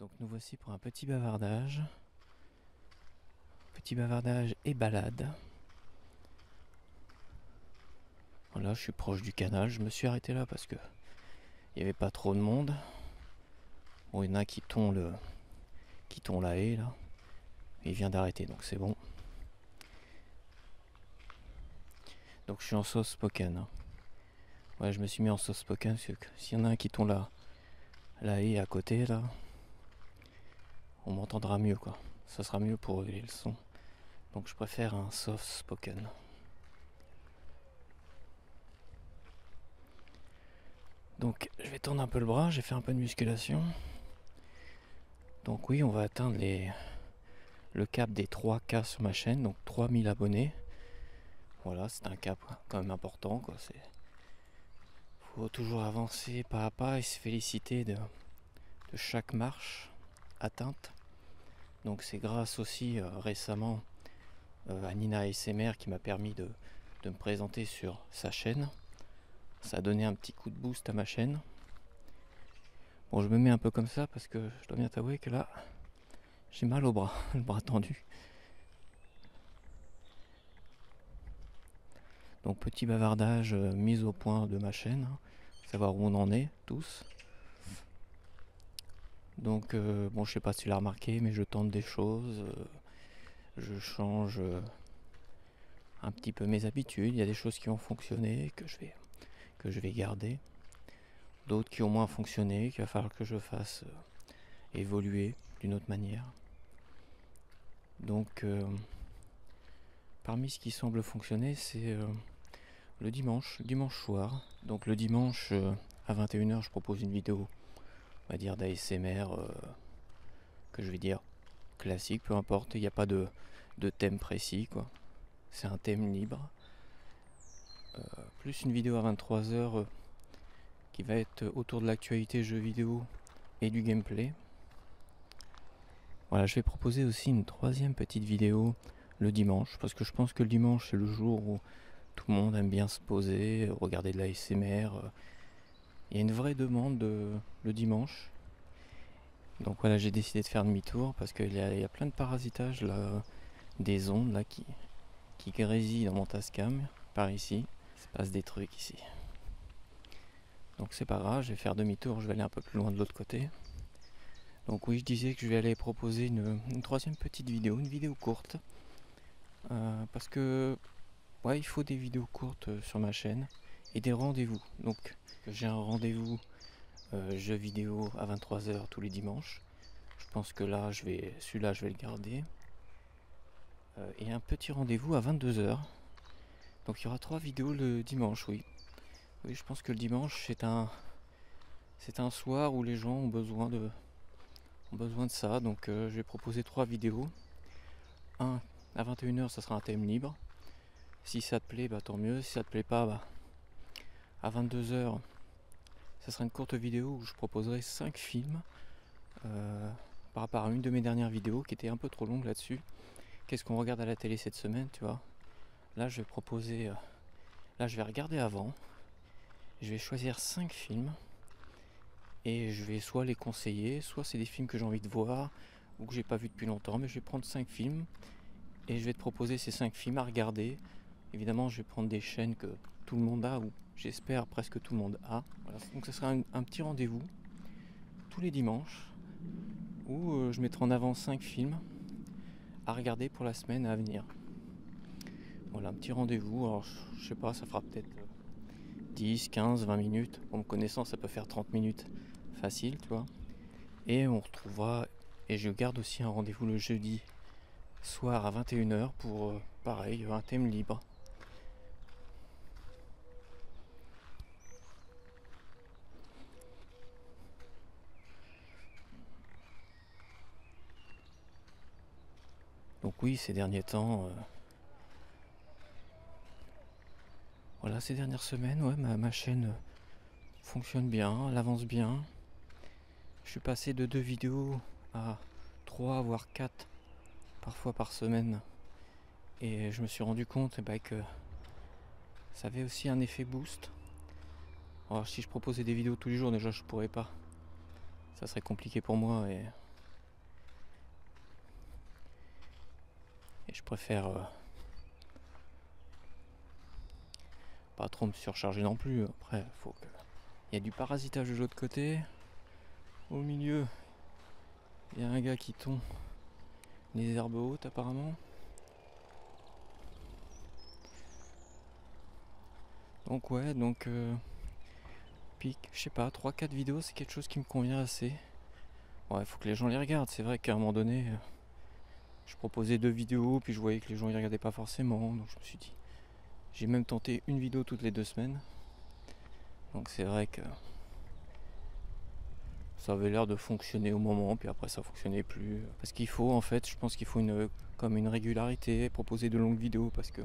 Donc nous voici pour un petit bavardage. Petit bavardage et balade. Voilà, je suis proche du canal. Je me suis arrêté là parce que il n'y avait pas trop de monde. Bon, il y en a qui tondent la haie là. Et il vient d'arrêter, donc c'est bon. Donc je suis en soft spoken. Ouais, je me suis mis en soft spoken parce que s'il y en a un qui tond la haie à côté là, on m'entendra mieux quoi. Ça sera mieux pour régler le son. Donc je préfère un soft spoken. Donc je vais tendre un peu le bras, j'ai fait un peu de musculation. Donc oui, on va atteindre le cap des 3K sur ma chaîne, donc 3000 abonnés. Voilà, c'est un cap quand même important quoi. Faut toujours avancer pas à pas et se féliciter de chaque marche atteinte. Donc c'est grâce aussi récemment à Nina ASMR qui m'a permis de me présenter sur sa chaîne. Ça a donné un petit coup de boost à ma chaîne. Bon, je me mets un peu comme ça parce que je dois bien t'avouer que là, j'ai mal au bras, le bras tendu. Donc petit bavardage, mise au point de ma chaîne, savoir où on en est tous. Donc bon, je sais pas si tu l'as remarqué, mais je tente des choses, je change un petit peu mes habitudes. Il y a des choses qui ont fonctionné que je vais garder, d'autres qui ont moins fonctionné, qu'il va falloir que je fasse évoluer d'une autre manière. Donc parmi ce qui semble fonctionner, c'est le dimanche soir. Donc le dimanche à 21h, je propose une vidéo, on va dire d'ASMR, que je vais dire classique, peu importe, il n'y a pas de thème précis quoi. C'est un thème libre. Plus une vidéo à 23h qui va être autour de l'actualité jeux vidéo et du gameplay. Voilà, je vais proposer aussi une troisième petite vidéo le dimanche, parce que je pense que le dimanche c'est le jour où tout le monde aime bien se poser, regarder de la ASMR. Il y a une vraie demande le dimanche. Donc voilà, j'ai décidé de faire demi-tour parce qu'il y a plein de parasitages là, des ondes là qui grésillent dans mon Tascam par ici. Il se passe des trucs ici. Donc c'est pas grave, je vais faire demi-tour, je vais aller un peu plus loin de l'autre côté. Donc oui, je disais que je vais aller proposer une troisième petite vidéo, une vidéo courte. Parce que ouais, il faut des vidéos courtes sur ma chaîne et des rendez-vous. Donc j'ai un rendez-vous jeux vidéo à 23h tous les dimanches. Je pense que là, celui-là, je vais le garder. Et un petit rendez-vous à 22h. Donc il y aura 3 vidéos le dimanche, oui. Oui, je pense que le dimanche, c'est un soir où les gens ont besoin de ça. Donc je vais proposer 3 vidéos. Un, à 21h, ça sera un thème libre. Si ça te plaît, bah, tant mieux. Si ça te plaît pas, bah, à 22h, ça sera une courte vidéo où je proposerai 5 films par rapport à une de mes dernières vidéos qui était un peu trop longue là-dessus. Qu'est-ce qu'on regarde à la télé cette semaine, tu vois? Là, je vais proposer. Là, je vais regarder avant. Je vais choisir 5 films. Et je vais soit les conseiller, soit c'est des films que j'ai envie de voir ou que j'ai pas vu depuis longtemps. Mais je vais prendre 5 films et je vais te proposer ces 5 films à regarder. Évidemment, je vais prendre des chaînes que tout le monde a, ou j'espère presque tout le monde a. Voilà. Donc, ce sera un petit rendez-vous tous les dimanches où je mettrai en avant 5 films à regarder pour la semaine à venir. Voilà, un petit rendez-vous. Alors, je sais pas, ça fera peut-être 10, 15, 20 minutes. Pour me connaissant, ça peut faire 30 minutes facile, tu vois. Et on retrouvera. Et je garde aussi un rendez-vous le jeudi soir à 21h pour, pareil, un thème libre. Donc oui, ces derniers temps, voilà, ces dernières semaines, ouais, ma chaîne fonctionne bien, elle avance bien. Je suis passé de 2 vidéos à 3 voire 4 parfois par semaine. Et je me suis rendu compte que ça avait aussi un effet boost. Alors si je proposais des vidéos tous les jours, déjà je pourrais pas. Ça serait compliqué pour moi et je préfère pas trop me surcharger non plus. Après, faut que... Il y a du parasitage de l'autre côté. Au milieu, il y a un gars qui tond les herbes hautes apparemment. Donc ouais, puis je sais pas, 3-4 vidéos c'est quelque chose qui me convient assez. Ouais, il faut que les gens les regardent. C'est vrai qu'à un moment donné, je proposais 2 vidéos, puis je voyais que les gens y regardaient pas forcément, donc je me suis dit... J'ai même tenté une vidéo toutes les 2 semaines. Donc c'est vrai que ça avait l'air de fonctionner au moment, puis après ça fonctionnait plus. Parce qu'il faut, en fait, je pense qu'il faut comme une régularité, proposer de longues vidéos, parce que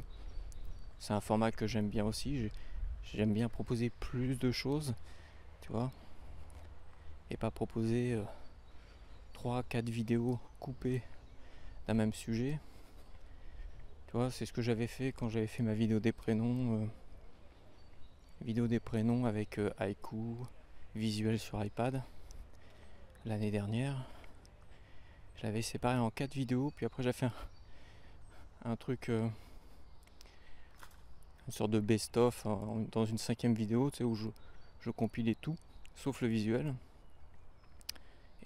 c'est un format que j'aime bien aussi. J'aime bien proposer plus de choses, tu vois, et pas proposer 3-4 vidéos coupées d'un même sujet. Tu vois, c'est ce que j'avais fait quand j'avais fait ma vidéo des prénoms. Vidéo des prénoms avec haïku, visuel sur iPad. L'année dernière, je l'avais séparé en 4 vidéos, puis après j'ai fait un truc, une sorte de best-of dans une 5e vidéo, tu sais, où je compilais tout, sauf le visuel.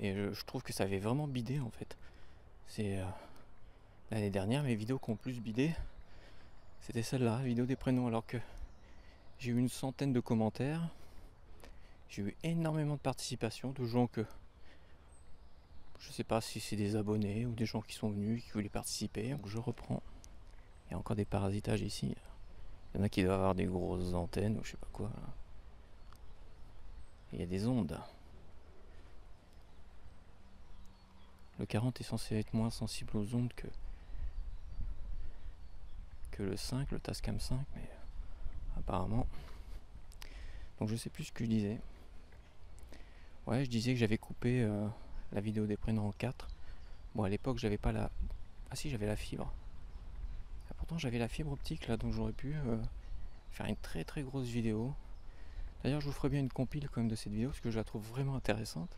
Et je trouve que ça avait vraiment bidé en fait. C'est l'année dernière, mes vidéos qui ont plus bidé, c'était celle-là, vidéo des prénoms, alors que j'ai eu une centaine de commentaires, j'ai eu énormément de participation, de gens que je sais pas si c'est des abonnés ou des gens qui sont venus, qui voulaient participer. Donc je reprends. Il y a encore des parasitages ici. Il y en a qui doivent avoir des grosses antennes ou je sais pas quoi. Il y a des ondes. Le 40 est censé être moins sensible aux ondes que le 5, le Tascam 5, mais apparemment. Donc je sais plus ce que je disais. Ouais, je disais que j'avais coupé la vidéo des prénoms en 4. Bon, à l'époque, j'avais pas la... Ah si, j'avais la fibre. Ah, pourtant, j'avais la fibre optique là, donc j'aurais pu faire une très très grosse vidéo. D'ailleurs, je vous ferai bien une compile quand même de cette vidéo parce que je la trouve vraiment intéressante.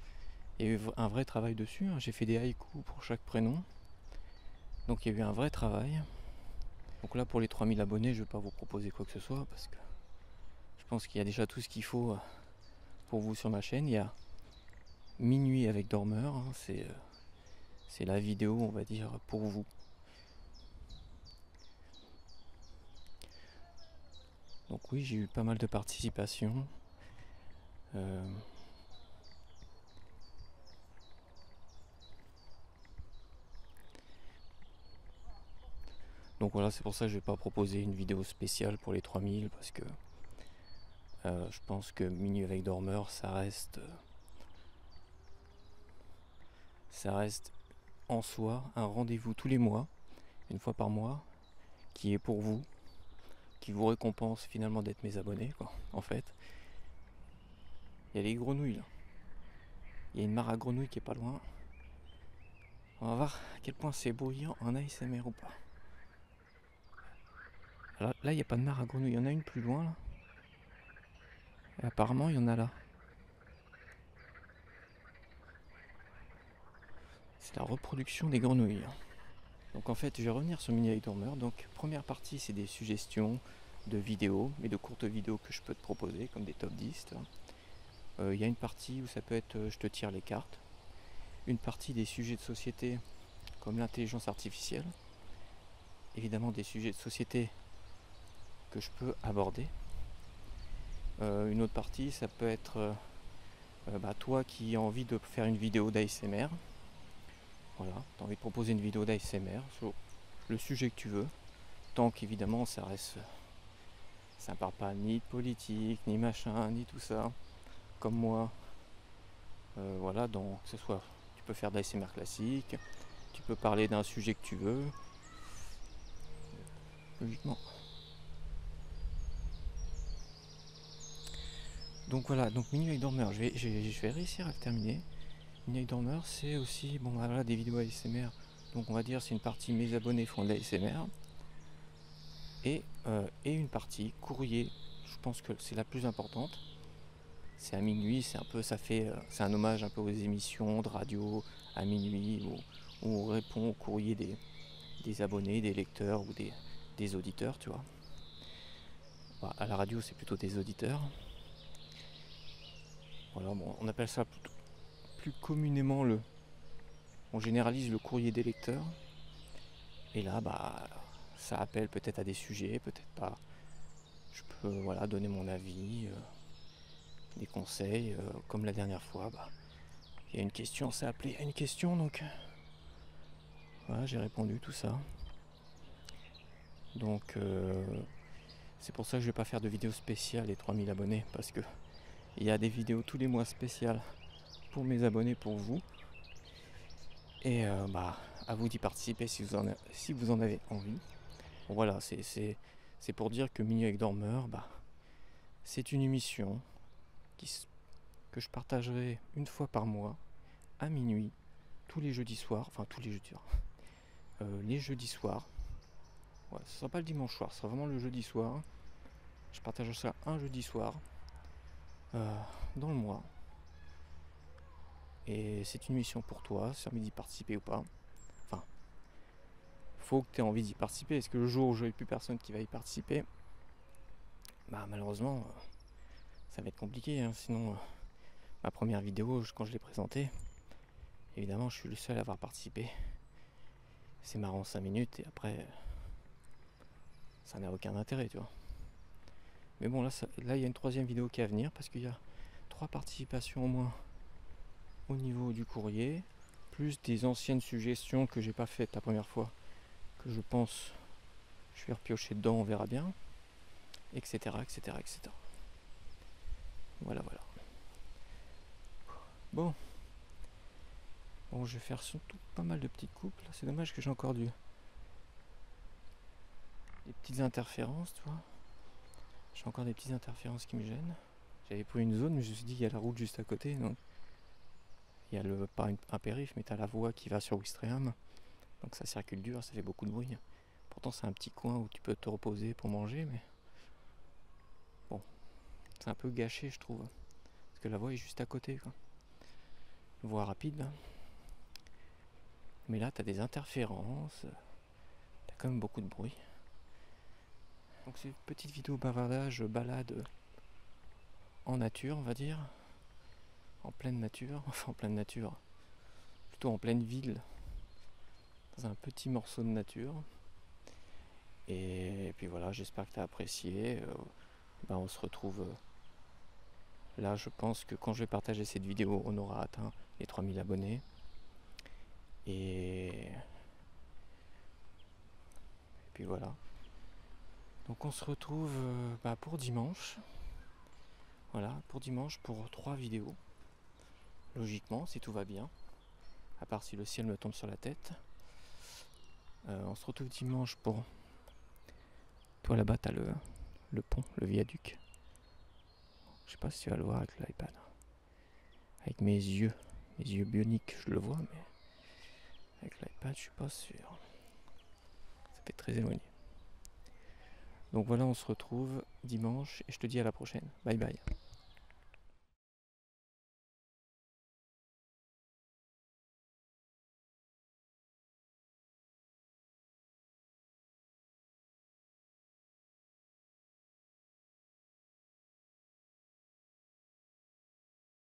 Il y a eu un vrai travail dessus. J'ai fait des haïkus pour chaque prénom. Donc il y a eu un vrai travail. Donc là, pour les 3000 abonnés, je ne vais pas vous proposer quoi que ce soit parce que je pense qu'il y a déjà tout ce qu'il faut pour vous sur ma chaîne. Il y a Minuit avec Dormeur. C'est la vidéo, on va dire, pour vous. Donc oui, j'ai eu pas mal de participation. Donc voilà, c'est pour ça que je vais pas proposer une vidéo spéciale pour les 3000 parce que je pense que Minuit avec Dormeur, ça reste en soi un rendez-vous tous les mois, une fois par mois, qui est pour vous, qui vous récompense finalement d'être mes abonnés, quoi, en fait. Il y a les grenouilles là. Il y a une mare à grenouilles qui est pas loin. On va voir à quel point c'est bruyant en ASMR ou pas. Alors, là, il n'y a pas de mare à grenouilles. Il y en a une plus loin là. Et apparemment, il y en a là. C'est la reproduction des grenouilles. Donc en fait, je vais revenir sur Minuit avec Dormeur. Donc première partie, c'est des suggestions de vidéos, mais de courtes vidéos que je peux te proposer, comme des top 10. Il y a une partie où ça peut être je te tire les cartes. Une partie des sujets de société, comme l'intelligence artificielle. Évidemment des sujets de société que je peux aborder. Une autre partie, ça peut être toi qui as envie de faire une vidéo d'ASMR. Voilà, tu as envie de proposer une vidéo d'ASMR sur le sujet que tu veux. Tant qu'évidemment ça ne parle pas ni de politique, ni machin, ni tout ça. Comme moi. Voilà, donc que ce soit, tu peux faire de l'ASMR classique, tu peux parler d'un sujet que tu veux. Logiquement. Donc voilà, donc Minuit avec Dormeur, je vais réussir à le terminer. Minuit avec Dormeur, c'est aussi voilà, des vidéos ASMR. Donc on va dire c'est une partie mes abonnés font de l'ASMR. Et une partie courrier, je pense que c'est la plus importante. C'est à minuit, c'est un hommage un peu aux émissions de radio à minuit où on répond au courrier des des abonnés, des lecteurs ou des auditeurs, tu vois. Bah, à la radio, c'est plutôt des auditeurs. Voilà, bon, on appelle ça plus communément on généralise le courrier des lecteurs. Et là, bah, ça appelle peut-être à des sujets, peut-être pas. Je peux, voilà, donner mon avis, des conseils, comme la dernière fois. Bah, il y a une question, c'est appelé à une question, donc voilà, j'ai répondu tout ça. Donc c'est pour ça que je vais pas faire de vidéos spéciales les 3000 abonnés, parce que il y a des vidéos tous les mois spéciales pour mes abonnés, pour vous. Et bah, à vous d'y participer si vous en avez envie. Bon, voilà, c'est pour dire que Minuit avec Dormeur, bah, c'est une émission que je partagerai une fois par mois, à minuit, tous les jeudis soirs, enfin tous les jeudis soirs, les jeudis soirs. Ouais, ce sera pas le dimanche soir, ce sera vraiment le jeudi soir. Je partagerai ça un jeudi soir dans le mois. Et c'est une mission pour toi, si tu as envie d'y participer ou pas. Enfin, faut que tu aies envie d'y participer. Est-ce que le jour où j'aurai plus personne qui va y participer, bah malheureusement, ça va être compliqué. Hein. Sinon, ma première vidéo, quand je l'ai présentée, évidemment, je suis le seul à avoir participé. C'est marrant 5 minutes et après, ça n'a aucun intérêt, tu vois. Mais bon, là, il y a une troisième vidéo qui est à venir parce qu'il y a 3 participations au moins au niveau du courrier, plus des anciennes suggestions que j'ai pas faites la première fois, que je pense je vais repiocher dedans, on verra bien, etc. etc. etc. Voilà, voilà. Bon, je vais faire surtout pas mal de petites coupes. Là, c'est dommage que j'ai encore des petites interférences, tu vois. J'ai encore des petites interférences qui me gênent. J'avais pris une zone, mais je me suis dit, il y a la route juste à côté, donc il y a pas un périph', mais tu as la voie qui va sur Ouistreham. Donc ça circule dur, ça fait beaucoup de bruit. Pourtant c'est un petit coin où tu peux te reposer pour manger, mais bon, c'est un peu gâché je trouve. Parce que la voie est juste à côté, quoi. Voie rapide. Là. Mais là tu as des interférences, tu as quand même beaucoup de bruit. Donc c'est une petite vidéo bavardage, balade en nature on va dire. En pleine nature, enfin en pleine nature, plutôt en pleine ville, dans un petit morceau de nature. Et puis voilà, j'espère que tu as apprécié. On se retrouve là, je pense que quand je vais partager cette vidéo, on aura atteint les 3000 abonnés. Et puis voilà. Donc on se retrouve pour dimanche. Voilà, pour dimanche, pour 3 vidéos. Logiquement, si tout va bien. À part si le ciel me tombe sur la tête. On se retrouve dimanche pour... Toi là-bas, t'as le pont, le viaduc. Je sais pas si tu vas le voir avec l'iPad. Avec mes yeux bioniques, je le vois, mais avec l'iPad, je suis pas sûr. Ça fait très éloigné. Donc voilà, on se retrouve dimanche et je te dis à la prochaine. Bye bye.